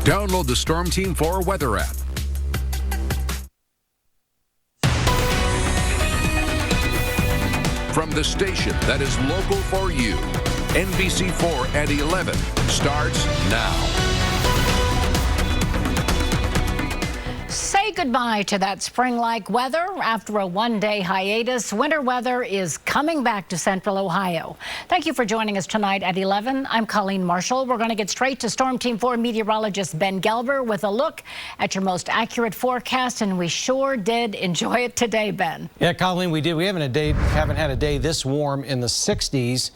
Download the Storm Team 4 weather app. From the station that is local for you, NBC4 at 11 starts now. Say goodbye to that spring-like weather. After a one-day hiatus, winter weather is coming back to central Ohio. Thank you for joining us tonight at 11. I'm Colleen Marshall. We're going to get straight to Storm Team 4 meteorologist Ben Gelber with a look at your most accurate forecast, and we sure did enjoy it today, Ben. Yeah, Colleen, we did. We haven't had a day this warm in the 60s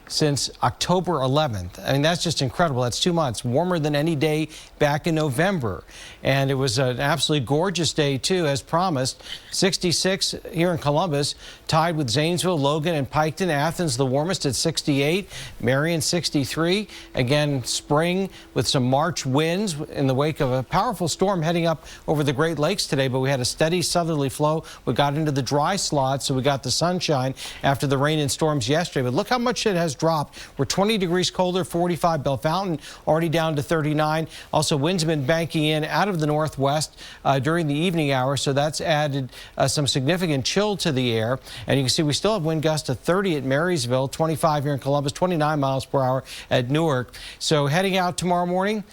since October 11th. I mean, that's just incredible. That's 2 months, warmer than any day back in November. And it was an absolutely gorgeous day, too, as promised. 66 here in Columbus, tied with Zanesville, Logan, and Piketon. Athens, the warmest at 68. Marion, 63. Again, spring with some March winds in the wake of a powerful storm heading up over the Great Lakes today. But we had a steady southerly flow. We got into the dry slot, so we got the sunshine after the rain and storms yesterday. But look how much it has dropped. We're 20 degrees colder, 45. Bell Fountain already down to 39. Also, winds have been banking in out of the northwest during the evening hours, so that's added some significant chill to the air. And you can see we still have wind gusts of 30 at Marysville, 25 here in Columbus, 29 miles per hour at Newark. So heading out tomorrow morning,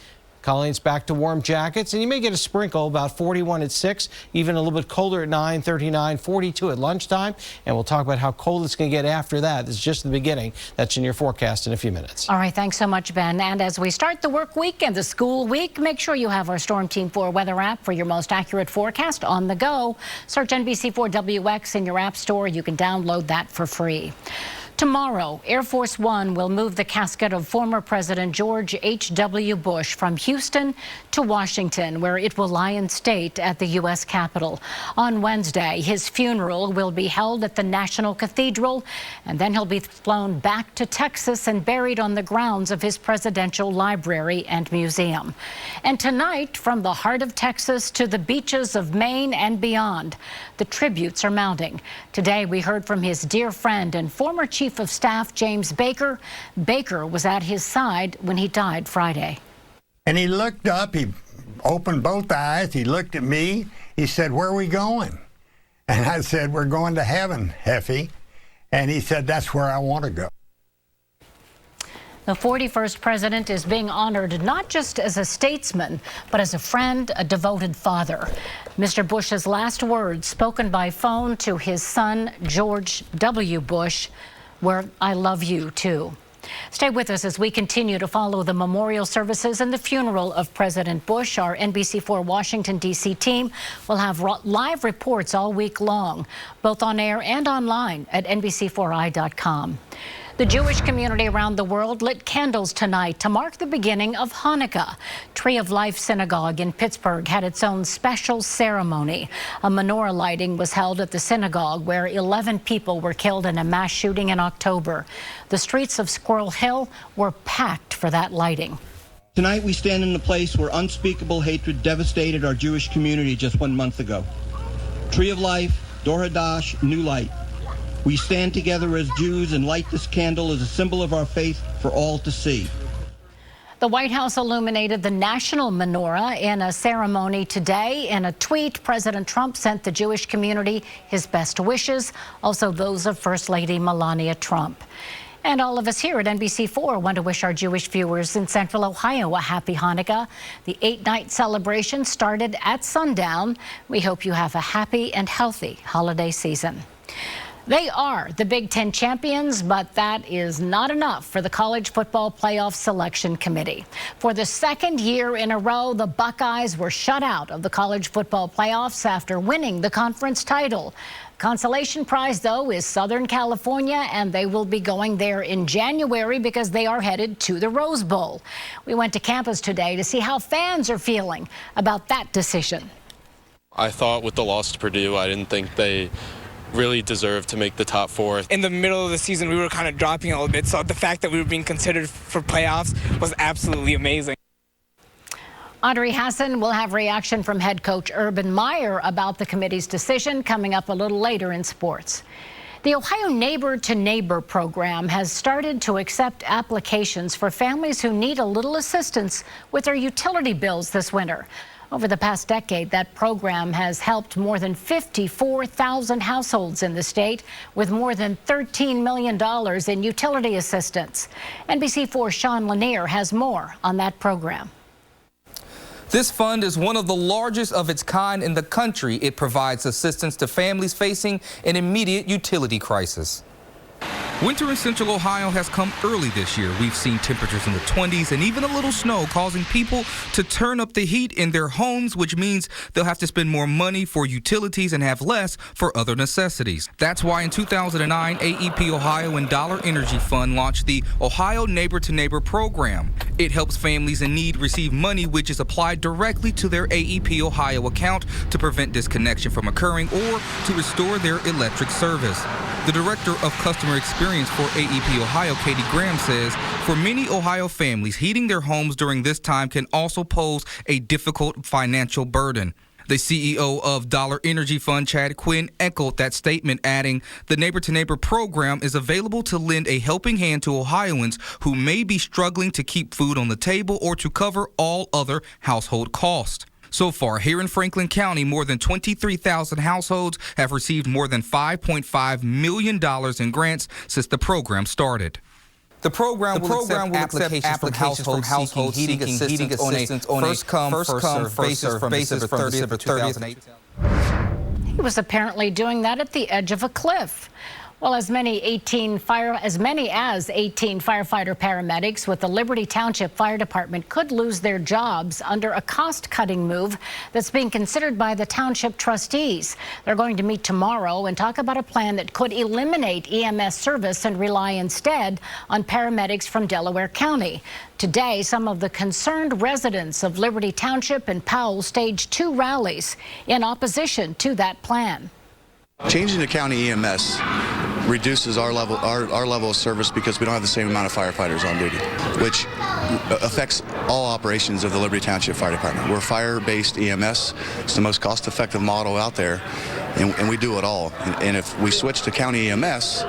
Colleen's back to warm jackets, and you may get a sprinkle, about 41 at 6, even a little bit colder at 9, 39, 42 at lunchtime. And we'll talk about how cold it's going to get after that. This is just the beginning. That's in your forecast in a few minutes. All right, thanks so much, Ben. And as we start the work week and the school week, make sure you have our Storm Team 4 weather app for your most accurate forecast on the go. Search NBC4WX in your app store. You can download that for free. Tomorrow, Air Force One will move the casket of former President George H.W. Bush from Houston to Washington, where it will lie in state at the U.S. Capitol. On Wednesday, his funeral will be held at the National Cathedral, and then he'll be flown back to Texas and buried on the grounds of his presidential library and museum. And tonight, from the heart of Texas to the beaches of Maine and beyond, the tributes are mounting. Today, we heard from his dear friend and former Chief of Staff James Baker. Baker was at his side when he died Friday. And he looked up, he opened both eyes, he looked at me, he said, "Where are we going?" And I said, "We're going to heaven, Heffy." And he said, "That's where I want to go." The 41st president is being honored not just as a statesman, but as a friend, a devoted father. Mr. Bush's last words spoken by phone to his son, George W. Bush, were, "I love you, too." Stay with us as we continue to follow the memorial services and the funeral of President Bush. Our NBC4 Washington, D.C. team will have live reports all week long, both on air and online at NBC4i.com. The Jewish community around the world lit candles tonight to mark the beginning of Hanukkah. Tree of Life Synagogue in Pittsburgh had its own special ceremony. A menorah lighting was held at the synagogue where 11 people were killed in a mass shooting in October. The streets of Squirrel Hill were packed for that lighting. Tonight we stand in a place where unspeakable hatred devastated our Jewish community just 1 month ago. Tree of Life, Dor Hadash, New Light. We stand together as Jews and light this candle as a symbol of our faith for all to see. The White House illuminated the national menorah in a ceremony today. In a tweet, President Trump sent the Jewish community his best wishes, also those of First Lady Melania Trump. And all of us here at NBC4 want to wish our Jewish viewers in central Ohio a happy Hanukkah. The 8-night celebration started at sundown. We hope you have a happy and healthy holiday season. They are the Big Ten champions, but that is not enough for the College Football Playoff Selection Committee. For the second year in a row, the Buckeyes were shut out of the College Football Playoffs after winning the conference title. Consolation prize, though, is Southern California, and they will be going there in January because they are headed to the Rose Bowl. We went to campus today to see how fans are feeling about that decision. I thought with the loss to Purdue, I didn't think they really deserved to make the top 4. In the middle of the season, we were kind of dropping a little bit, so the fact that we were being considered for playoffs was absolutely amazing. Audrey Hassan will have reaction from head coach Urban Meyer about the committee's decision coming up a little later in sports. The Ohio Neighbor to Neighbor program has started to accept applications for families who need a little assistance with their utility bills this winter. Over the past decade, that program has helped more than 54,000 households in the state with more than $13 million in utility assistance. NBC4's Sean Lanier has more on that program. This fund is one of the largest of its kind in the country. It provides assistance to families facing an immediate utility crisis. Winter in Central Ohio has come early this year. We've seen temperatures in the 20s and even a little snow causing people to turn up the heat in their homes, which means they'll have to spend more money for utilities and have less for other necessities. That's why in 2009, AEP Ohio and Dollar Energy Fund launched the Ohio Neighbor to Neighbor program. It helps families in need receive money which is applied directly to their AEP Ohio account to prevent disconnection from occurring or to restore their electric service. The Director of Customer Experience for AEP Ohio, Katie Graham, says for many Ohio families, heating their homes during this time can also pose a difficult financial burden. The CEO of Dollar Energy Fund, Chad Quinn, echoed that statement, adding, "The Neighbor to Neighbor program is available to lend a helping hand to Ohioans who may be struggling to keep food on the table or to cover all other household costs." So far, here in Franklin County, more than 23,000 households have received more than $5.5 million in grants since the program started. The program will accept applications from households seeking heating assistance on a first-come, first-served basis from December 30th, 2008. He was apparently doing that at the edge of a cliff. Well, as many as 18 firefighter paramedics with the Liberty Township Fire Department could lose their jobs under a cost-cutting move that's being considered by the township trustees. They're going to meet tomorrow and talk about a plan that could eliminate EMS service and rely instead on paramedics from Delaware County. Today, some of the concerned residents of Liberty Township and Powell staged 2 rallies in opposition to that plan. Changing to county EMS reduces our level of service because we don't have the same amount of firefighters on duty, which affects all operations of the Liberty Township Fire Department. We're fire-based EMS. It's the most cost-effective model out there, and we do it all. And if we switch to county EMS,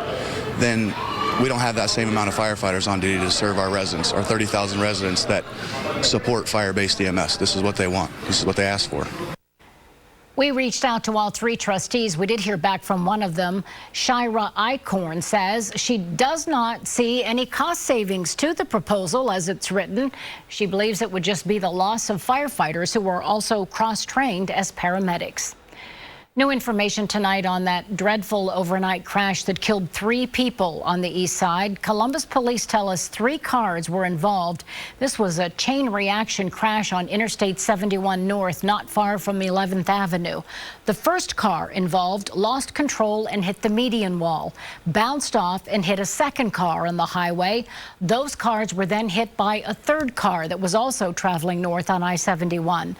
then we don't have that same amount of firefighters on duty to serve our residents, our 30,000 residents that support fire-based EMS. This is what they want. This is what they ask for. We reached out to all 3 trustees. We did hear back from one of them. Shira Eichhorn says she does not see any cost savings to the proposal as it's written. She believes it would just be the loss of firefighters who are also cross-trained as paramedics. New information tonight on that dreadful overnight crash that killed 3 people on the east side. Columbus police tell us 3 cars were involved. This was a chain reaction crash on Interstate 71 North, not far from 11th Avenue. The first car involved lost control and hit the median wall, bounced off and hit a second car on the highway. Those cars were then hit by a third car that was also traveling north on I-71.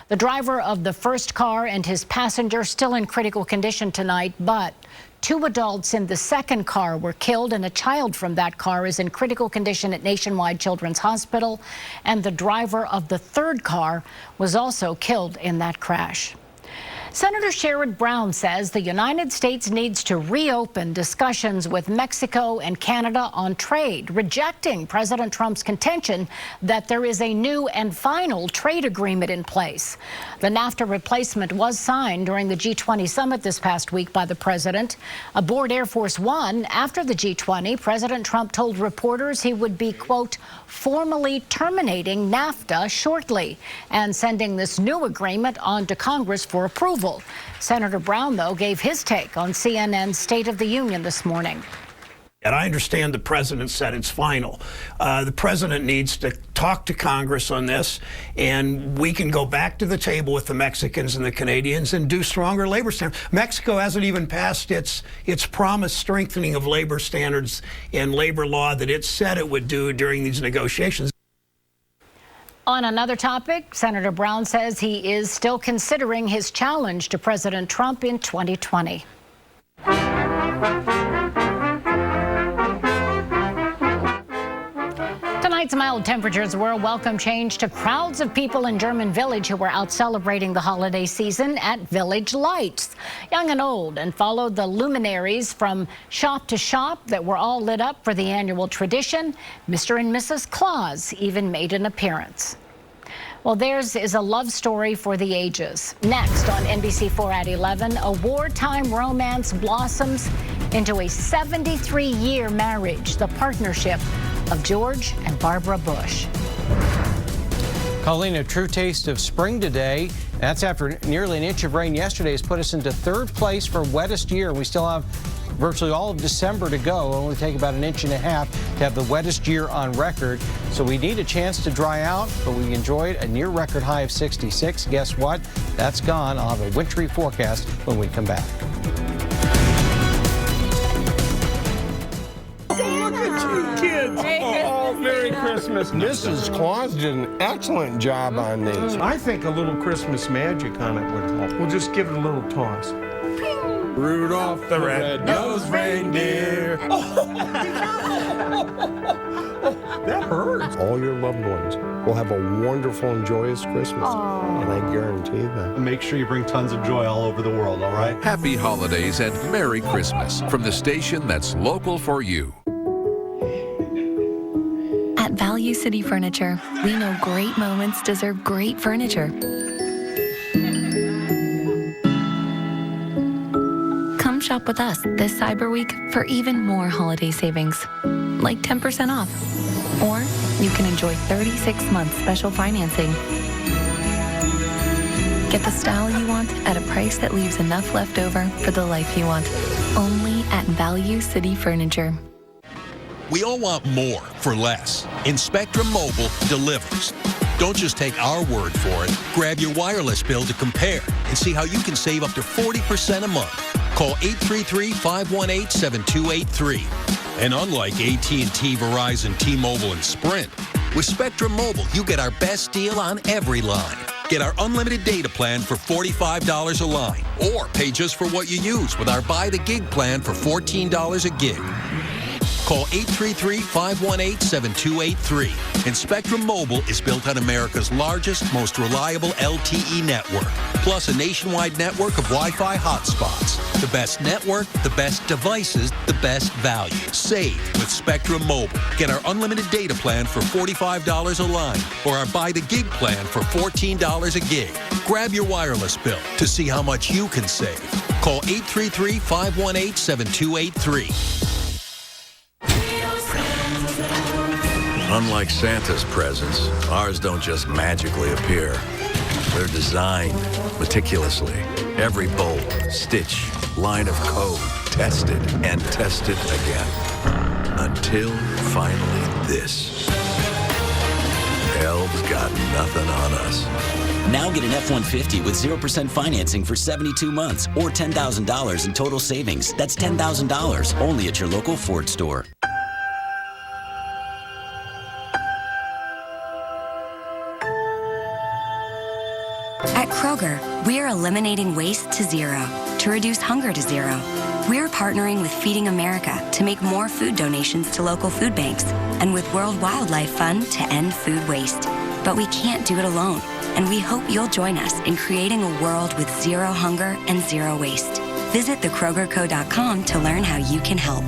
The driver of the first car and his passenger still in critical condition tonight, but 2 adults in the second car were killed, and a child from that car is in critical condition at Nationwide Children's Hospital, and the driver of the third car was also killed in that crash. Senator Sherrod Brown says the United States needs to reopen discussions with Mexico and Canada on trade, rejecting President Trump's contention that there is a new and final trade agreement in place. The NAFTA replacement was signed during the G20 summit this past week by the president. Aboard Air Force One after the G20, President Trump told reporters he would be, quote, formally terminating NAFTA shortly and sending this new agreement on to Congress for approval. Senator Brown, though, gave his take on CNN's State of the Union this morning. And I understand the president said it's final. The president needs to talk to Congress on this, and we can go back to the table with the Mexicans and the Canadians and do stronger labor standards. Mexico hasn't even passed its promised strengthening of labor standards and labor law that it said it would do during these negotiations. On another topic, Senator Brown says he is still considering his challenge to President Trump in 2020. Tonight's mild temperatures were a welcome change to crowds of people in German Village who were out celebrating the holiday season at Village Lights, young and old, and followed the luminaries from shop to shop that were all lit up for the annual tradition. Mr. and Mrs. Claus even made an appearance. Well, theirs is a love story for the ages. Next on NBC4 at 11, a wartime romance blossoms into a 73-year marriage, the partnership of George and Barbara Bush. Colleen, a true taste of spring today. That's after nearly an inch of rain yesterday has put us into third place for wettest year. We still have virtually all of December to go. It'll only take about an inch and a half to have the wettest year on record. So we need a chance to dry out, but we enjoyed a near record high of 66. Guess what? That's gone. I'll have a wintry forecast when we come back. Look at you kids. Oh, Merry Christmas. Mrs. Claus did an excellent job on these. I think a little Christmas magic on it would help. We'll just give it a little toss. Rudolph the red-nosed reindeer. That hurts. All your loved ones will have a wonderful and joyous Christmas. And I guarantee that. Make sure you bring tons of joy all over the world, all right? Happy holidays and Merry Christmas from the station that's local for you. At Value City Furniture, we know great moments deserve great furniture. Come shop with us this Cyber Week for even more holiday savings, like 10% off. Or you can enjoy 36-month special financing. Get the style you want at a price that leaves enough left over for the life you want. Only at Value City Furniture. We all want more for less, and Spectrum Mobile delivers. Don't just take our word for it. Grab your wireless bill to compare and see how you can save up to 40% a month. Call 833-518-7283. And unlike AT&T, Verizon, T-Mobile, and Sprint, with Spectrum Mobile, you get our best deal on every line. Get our unlimited data plan for $45 a line, or pay just for what you use with our Buy the Gig plan for $14 a gig. Call 833-518-7283. And Spectrum Mobile is built on America's largest, most reliable LTE network, plus a nationwide network of Wi-Fi hotspots. The best network, the best devices, the best value. Save with Spectrum Mobile. Get our unlimited data plan for $45 a line, or our Buy the Gig plan for $14 a gig. Grab your wireless bill to see how much you can save. Call 833-518-7283. Unlike Santa's presents, ours don't just magically appear. They're designed meticulously. Every bolt, stitch, line of code, tested and tested again. Until finally this. Elves got nothing on us. Now get an F-150 with 0% financing for 72 months or $10,000 in total savings. That's $10,000 only at your local Ford store. At Kroger, we're eliminating waste to zero to reduce hunger to zero. We're partnering with Feeding America to make more food donations to local food banks and with World Wildlife Fund to end food waste. But we can't do it alone, and we hope you'll join us in creating a world with zero hunger and zero waste. Visit thekrogerco.com to learn how you can help.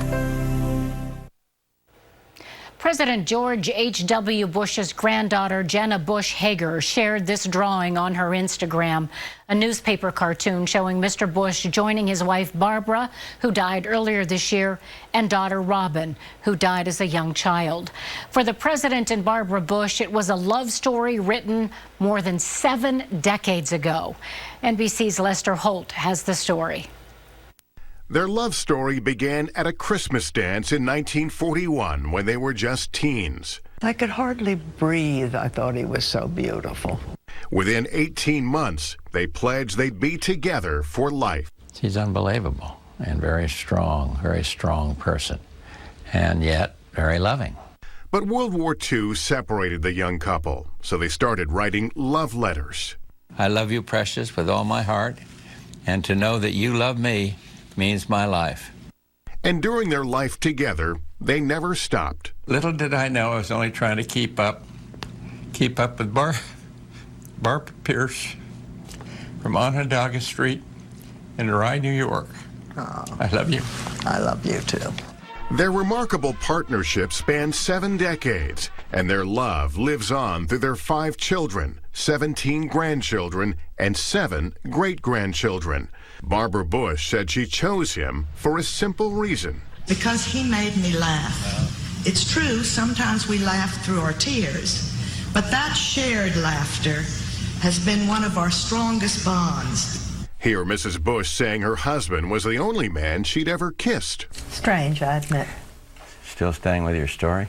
President George H.W. Bush's granddaughter, Jenna Bush Hager, shared this drawing on her Instagram, a newspaper cartoon showing Mr. Bush joining his wife, Barbara, who died earlier this year, and daughter, Robin, who died as a young child. For the president and Barbara Bush, it was a love story written more than 7 decades ago. NBC's Lester Holt has the story. Their love story began at a Christmas dance in 1941 when they were just teens. I could hardly breathe. I thought he was so beautiful. Within 18 months, they pledged they'd be together for life. He's unbelievable and very strong person, and yet very loving. But World War II separated the young couple, so they started writing love letters. I love you, precious, with all my heart, and to know that you love me means my life. And during their life together, they never stopped. Little did I know I was only trying to keep up with Barbara Pierce from Onondaga Street in Rye, New York. Oh, I love you. I love you too. Their remarkable partnership spans 7 decades, and their love lives on through their 5 children, 17 grandchildren, and 7 great-grandchildren. Barbara Bush said she chose him for a simple reason. Because he made me laugh. It's true, sometimes we laugh through our tears, but that shared laughter has been one of our strongest bonds. Here, Mrs. Bush saying her husband was the only man she'd ever kissed. Strange, I admit. Still staying with your story?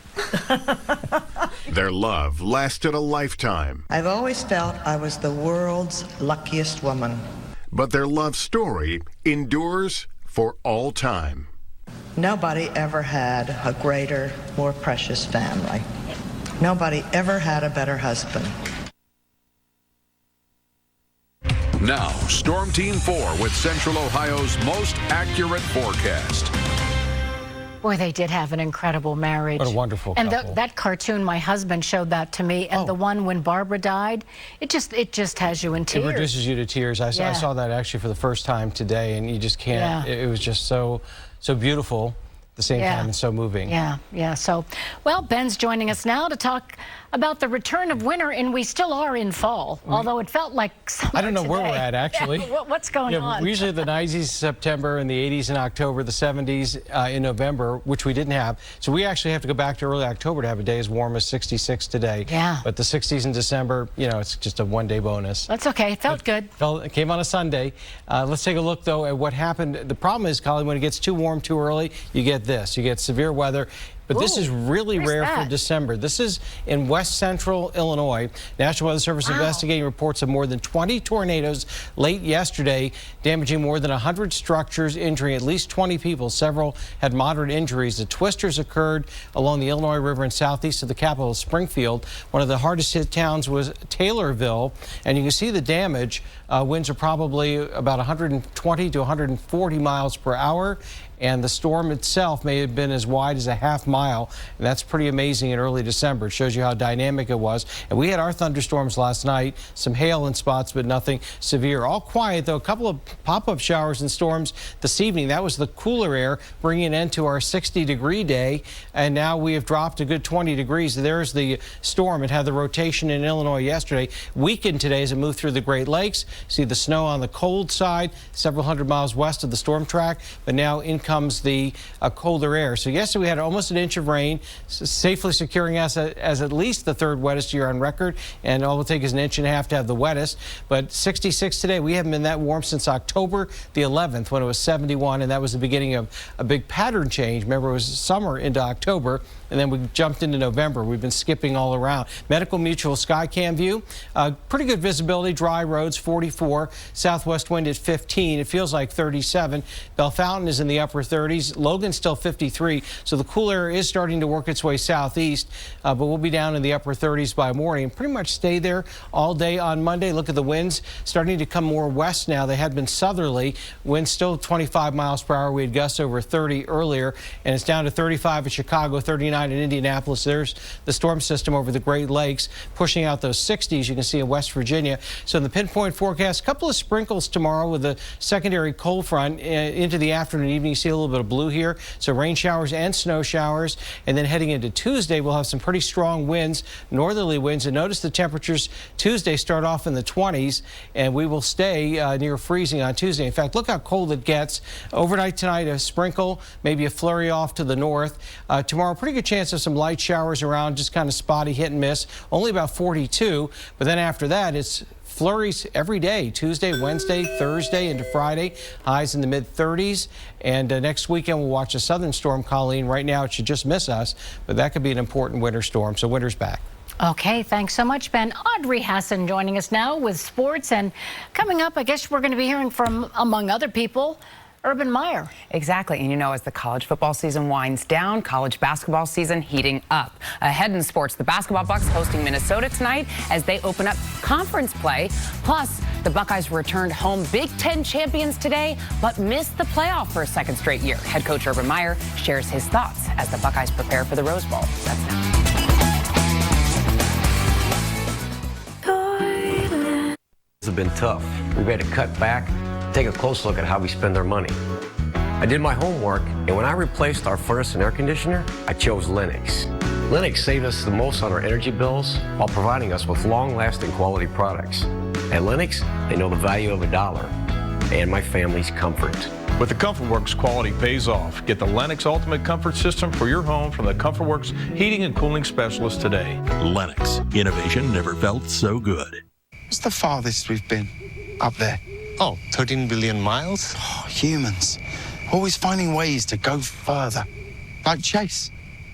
Their love lasted a lifetime. I've always felt I was the world's luckiest woman. But their love story endures for all time. Nobody ever had a greater, more precious family. Nobody ever had a better husband. Now, Storm Team 4 with Central Ohio's most accurate forecast. Boy, they did have an incredible marriage. What a wonderful couple. And that cartoon, my husband showed that to me, and the one when Barbara died, it just has you in tears. It reduces you to tears. I saw that actually for the first time today, and you just can't. It was just so beautiful at the same time and so moving. Yeah. So, well, Ben's joining us now to talk about the return of winter, and we still are in fall, although it felt like summer I don't know where we're at, actually. What's going on? We usually have the 90s in September and the 80s in October, the 70s in November, which we didn't have. So we actually have to go back to early October to have a day as warm as 66 today. Yeah. But the 60s in December, it's just a one-day bonus. That's okay. It felt good. It came on a Sunday. Let's take a look, though, at what happened. The problem is, Colleen, when it gets too warm too early, you get this. You get severe weather. But this is really rare for December. This is in west central Illinois. National Weather Service investigating reports of more than 20 tornadoes late yesterday, damaging more than 100 structures, injuring at least 20 people. Several had moderate injuries. The twisters occurred along the Illinois River and southeast of the capital, Springfield. One of the hardest hit towns was Taylorville, and you can see the damage. Winds are probably about 120 to 140 miles per hour. And the storm itself may have been as wide as a half mile, and that's pretty amazing in early December. It shows you how dynamic it was. And we had our thunderstorms last night, some hail in spots, but nothing severe. All quiet, though. A couple of pop-up showers and storms this evening. That was the cooler air bringing an end to our 60-degree day, and now we have dropped a good 20 degrees. There's the storm. It had the rotation in Illinois yesterday. Weakened today as it moved through the Great Lakes. See the snow on the cold side, several hundred miles west of the storm track, but now in comes the colder air. So yesterday we had almost an inch of rain, safely securing us as at least the 3rd wettest year on record, and all it will take is an inch and a half to have the wettest. But 66 today. We haven't been that warm since October the 11th when it was 71, and that was the beginning of a big pattern change. Remember, it was summer into October, and then we jumped into November. We've been skipping all around. Medical Mutual Skycam view, pretty good visibility, dry roads, 44, southwest wind at 15. It feels like 37. Bellefontaine is in the upper 30s. Logan's still 53, so the cool air is starting to work its way southeast, but we'll be down in the upper 30s by morning. Pretty much stay there all day on Monday. Look at the winds starting to come more west now. They had been southerly. Winds still 25 miles per hour. We had gusts over 30 earlier, and it's down to 35 in Chicago, 39 in Indianapolis. There's the storm system over the Great Lakes pushing out those 60s you can see in West Virginia. So in the pinpoint forecast, a couple of sprinkles tomorrow with a secondary cold front into the afternoon and evening. You see a little bit of blue here. So rain showers and snow showers. And then heading into Tuesday, we'll have some pretty strong winds, northerly winds. And notice the temperatures Tuesday start off in the 20s, and we will stay near freezing on Tuesday. In fact, look how cold it gets. Overnight tonight, a sprinkle, maybe a flurry off to the north. Tomorrow, pretty good chance of some light showers around, just kind of spotty hit and miss. Only about 42. But then after that, it's flurries every day, Tuesday, Wednesday, Thursday into Friday, highs in the mid-30s. And next weekend, we'll watch a southern storm, Colleen. Right now, it should just miss us, but that could be an important winter storm. So winter's back. Okay, thanks so much, Ben. Audrey Hassan joining us now with sports. And coming up, I guess we're going to be hearing from, among other people, Urban Meyer. Exactly. And you know, as the college football season winds down, college basketball season heating up. Ahead in sports, the basketball Bucks hosting Minnesota tonight as they open up conference play. Plus, the Buckeyes returned home Big Ten champions today, but missed the playoff for a second straight year. Head coach Urban Meyer shares his thoughts as the Buckeyes prepare for the Rose Bowl. That's now. Have been tough. We've had to cut back, take a close look at how we spend our money. I did my homework, and when I replaced our furnace and air conditioner, I chose Lennox. Lennox saved us the most on our energy bills while providing us with long-lasting quality products. At Lennox, they know the value of a dollar and my family's comfort. With the ComfortWorks, quality pays off. Get the Lennox Ultimate Comfort System for your home from the ComfortWorks Heating and Cooling Specialist today. Lennox. Innovation never felt so good. What's the farthest we've been up there? Oh, 13 billion miles? Oh, humans. Always finding ways to go further. Like Chase.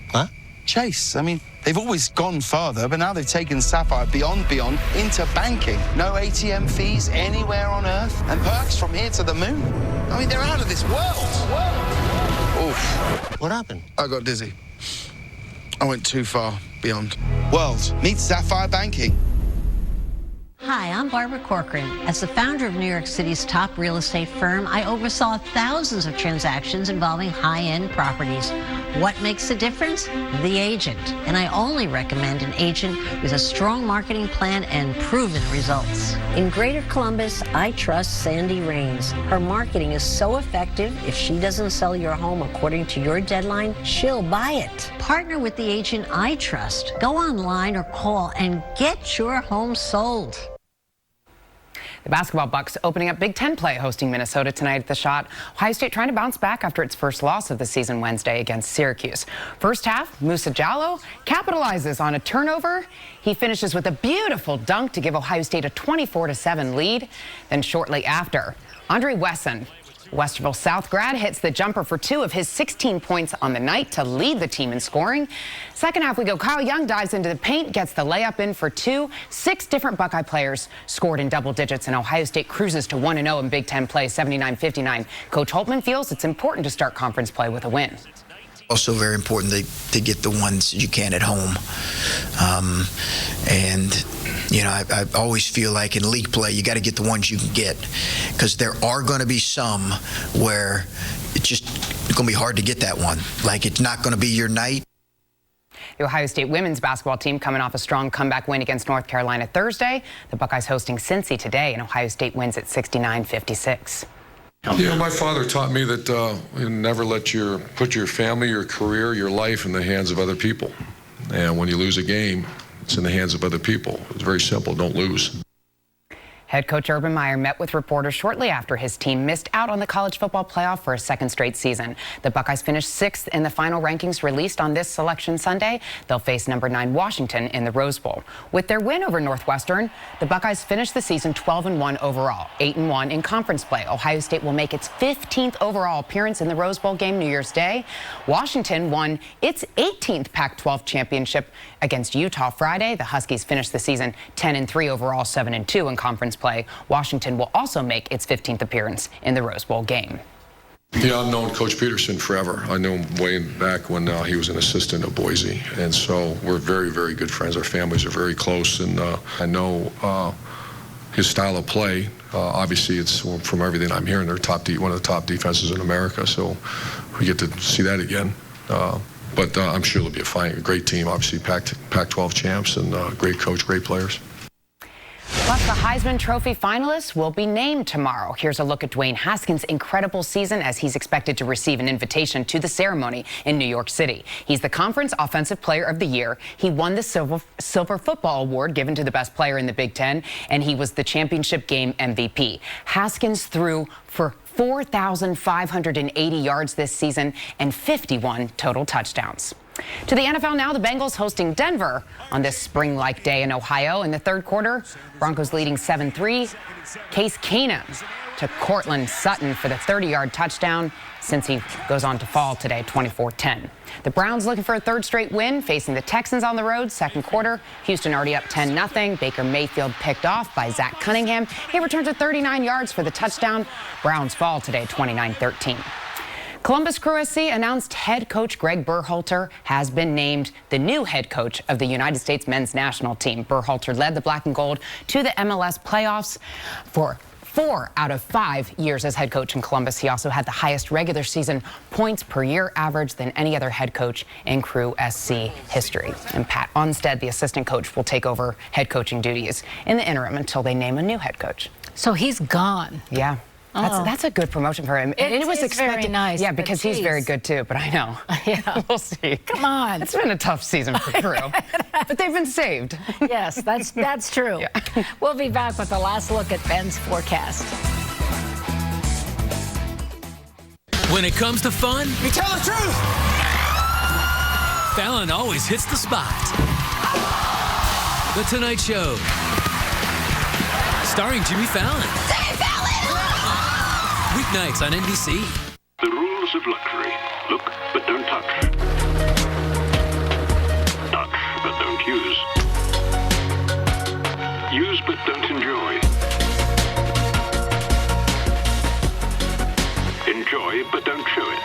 Huh? Chase. I mean, they've always gone further, but now they've taken Sapphire beyond into banking. No ATM fees anywhere on Earth, and perks from here to the moon. I mean, they're out of this world. Oof. What happened? I got dizzy. I went too far beyond. World. Meet Sapphire Banking. Hi, I'm Barbara Corcoran. As the founder of New York City's top real estate firm, I oversaw thousands of transactions involving high-end properties. What makes the difference? The agent. And I only recommend an agent with a strong marketing plan and proven results. In Greater Columbus, I trust Sandy Rains. Her marketing is so effective, if she doesn't sell your home according to your deadline, she'll buy it. Partner with the agent I trust. Go online or call and get your home sold. The basketball Bucks opening up Big Ten play, hosting Minnesota tonight at the Shot. Ohio State trying to bounce back after its first loss of the season Wednesday against Syracuse. First half, Musa Jallow capitalizes on a turnover. He finishes with a beautiful dunk to give Ohio State a 24-7 lead. Then shortly after, Andre Wesson, Westerville South grad, hits the jumper for 2 of his 16 points on the night to lead the team in scoring. Second half we go, Kyle Young dives into the paint, gets the layup in for 2. 6 different Buckeye players scored in double digits, and Ohio State cruises to 1-0 in Big Ten play, 79-59. Coach Holtman feels it's important to start conference play with a win. Also very important to get the ones you can at home. And, you know, I always feel like in league play, you got to get the ones you can get, because there are going to be some where it's going to be hard to get that one. Like, it's not going to be your night. The Ohio State women's basketball team coming off a strong comeback win against North Carolina Thursday. The Buckeyes hosting Cincy today, and Ohio State wins at 69-56. Yeah, my father taught me that you never put your family, your career, your life in the hands of other people. And when you lose a game, it's in the hands of other people. It's very simple. Don't lose. Head coach Urban Meyer met with reporters shortly after his team missed out on the college football playoff for a second straight season. The Buckeyes finished 6th in the final rankings released on this selection Sunday. They'll face number 9 Washington in the Rose Bowl. With their win over Northwestern, the Buckeyes finished the season 12-1 overall, 8-1 in conference play. Ohio State will make its 15th overall appearance in the Rose Bowl game New Year's Day. Washington won its 18th Pac-12 championship against Utah Friday. The Huskies finished the season 10-3 overall, 7-2 in conference play. Washington will also make its 15th appearance in the Rose Bowl game. Yeah, I've known Coach Peterson forever. I knew him way back when he was an assistant at Boise. And so we're very, very good friends. Our families are very close. And I know his style of play. Obviously, it's from everything I'm hearing, they're one of the top defenses in America. So we get to see that again. But I'm sure it'll be a great team. Obviously, Pac-12 champs and great coach, great players. Plus, the Heisman Trophy finalists will be named tomorrow. Here's a look at Dwayne Haskins' incredible season as he's expected to receive an invitation to the ceremony in New York City. He's the Conference Offensive Player of the Year. He won the Silver Football Award given to the best player in the Big Ten, and he was the championship game MVP. Haskins threw for 4,580 yards this season and 51 total touchdowns. To the NFL now, the Bengals hosting Denver on this spring-like day in Ohio. In the third quarter, Broncos leading 7-3. Case Keenum to Cortland Sutton for the 30-yard touchdown since he goes on to fall today, 24-10. The Browns looking for a third straight win, facing the Texans on the road, second quarter. Houston already up 10-0. Baker Mayfield picked off by Zach Cunningham. He returns at 39 yards for the touchdown. Browns fall today, 29-13. Columbus Crew SC announced head coach Greg Berhalter has been named the new head coach of the United States men's national team. Berhalter led the Black and Gold to the MLS playoffs for 4 out of 5 years as head coach in Columbus. He also had the highest regular season points per year average than any other head coach in Crew SC history. And Pat Onstead, the assistant coach, will take over head coaching duties in the interim until they name a new head coach. So he's gone. Yeah. That's a good promotion for him. It was expected. Very nice. Yeah, because he's very good too, but I know. Yeah. We'll see. Come on. It's been a tough season for Crew, but they've been saved. Yes, that's true. Yeah. We'll be back with the last look at Ben's forecast. When it comes to fun, you tell the truth. Fallon always hits the spot. The Tonight Show, starring Jimmy Fallon. Weeknights on NBC. The rules of luxury. Look, but don't touch. Touch, but don't use. Use, but don't enjoy. Enjoy, but don't show it.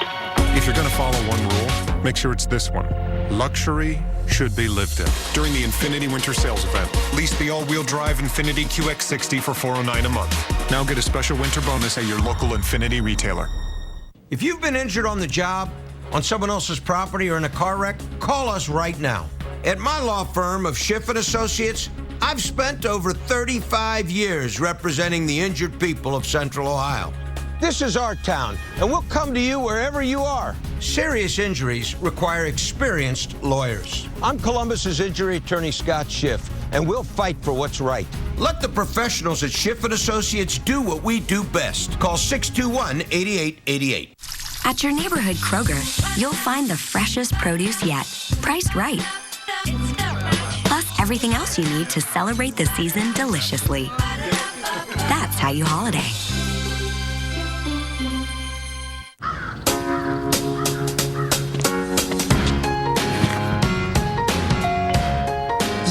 If you're going to follow one rule, make sure it's this one. Luxury should be lived in. During the Infiniti Winter Sales Event, lease the all-wheel drive Infiniti QX60 for $409 a month. Now get a special winter bonus at your local Infiniti retailer. If you've been injured on the job, on someone else's property, or in a car wreck, call us right now. At my law firm of Schiff & Associates, I've spent over 35 years representing the injured people of Central Ohio. This is our town, and we'll come to you wherever you are. Serious injuries require experienced lawyers. I'm Columbus's injury attorney, Scott Schiff, and we'll fight for what's right. Let the professionals at Schiff & Associates do what we do best. Call 621-8888. At your neighborhood Kroger, you'll find the freshest produce yet, priced right. Plus everything else you need to celebrate the season deliciously. That's how you holiday.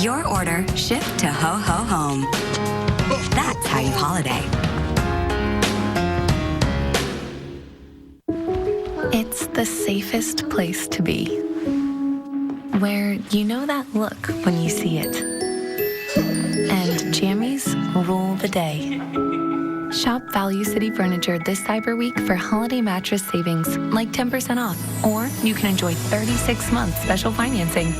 Your order shipped to Ho Ho Home. That's how you holiday. It's the safest place to be. Where you know that look when you see it. And jammies rule the day. Shop Value City Furniture this Cyber Week for holiday mattress savings like 10% off. Or you can enjoy 36 months special financing.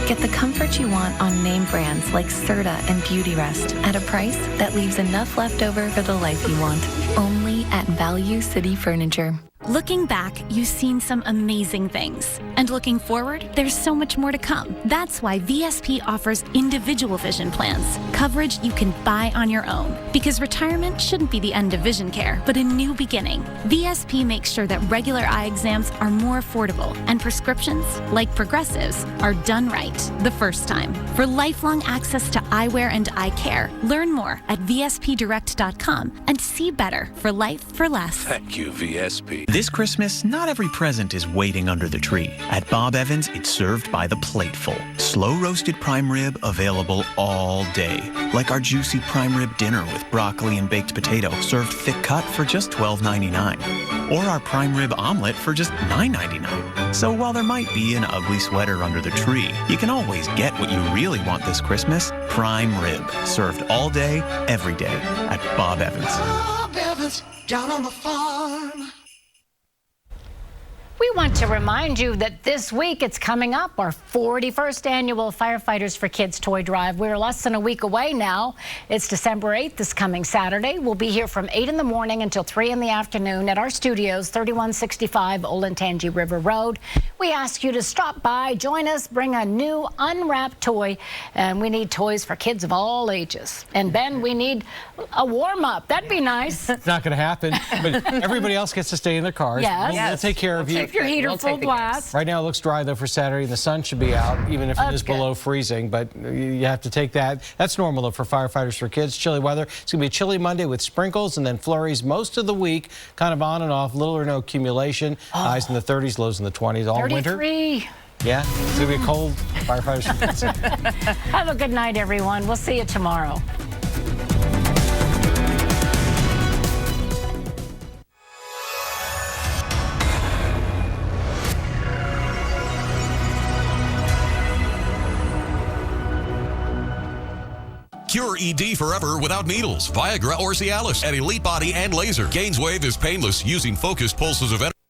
Get the comfort you want on name brands like Serta and Beautyrest at a price that leaves enough left over for the life you want. Only at Value City Furniture. Looking back, you've seen some amazing things. And looking forward, there's so much more to come. That's why VSP offers individual vision plans, coverage you can buy on your own. Because retirement shouldn't be the end of vision care, but a new beginning. VSP makes sure that regular eye exams are more affordable and prescriptions, like Progressives, are done right the first time. For lifelong access to eyewear and eye care, learn more at vspdirect.com and see better for life for less. Thank you, VSP. This Christmas, not every present is waiting under the tree. At Bob Evans, it's served by the plateful. Slow roasted prime rib available all day. Like our juicy prime rib dinner with broccoli and baked potato served thick cut for just $12.99. Or our prime rib omelet for just $9.99. So while there might be an ugly sweater under the tree, you can always get what you really want this Christmas, prime rib. Served all day, every day at Bob Evans. Bob Evans, down on the farm. We want to remind you that this week it's coming up, our 41st annual Firefighters for Kids Toy Drive. We're less than a week away now. It's December 8th, this coming Saturday. We'll be here from 8 in the morning until 3 in the afternoon at our studios, 3165 Olentangy River Road. We ask you to stop by, join us, bring a new unwrapped toy, and we need toys for kids of all ages. And Ben, we need a warm-up. That'd be nice. It's not going to happen, but everybody else gets to stay in their cars. Yes. We'll take care of you. Keep your heater full blast. Right now it looks dry though for Saturday, and the sun should be out, even if it is below freezing. But you have to take that. That's normal though for firefighters, for kids. Chilly weather. It's going to be a chilly Monday with sprinkles and then flurries most of the week, kind of on and off, little or no accumulation. Highs in the 30s, lows in the 20s all 33. winter. Yeah, it's going to be a cold firefighters. Have a good night, everyone. We'll see you tomorrow. Cure ED forever without needles, Viagra or Cialis at Elite Body and Laser. Gainswave is painless using focused pulses of energy.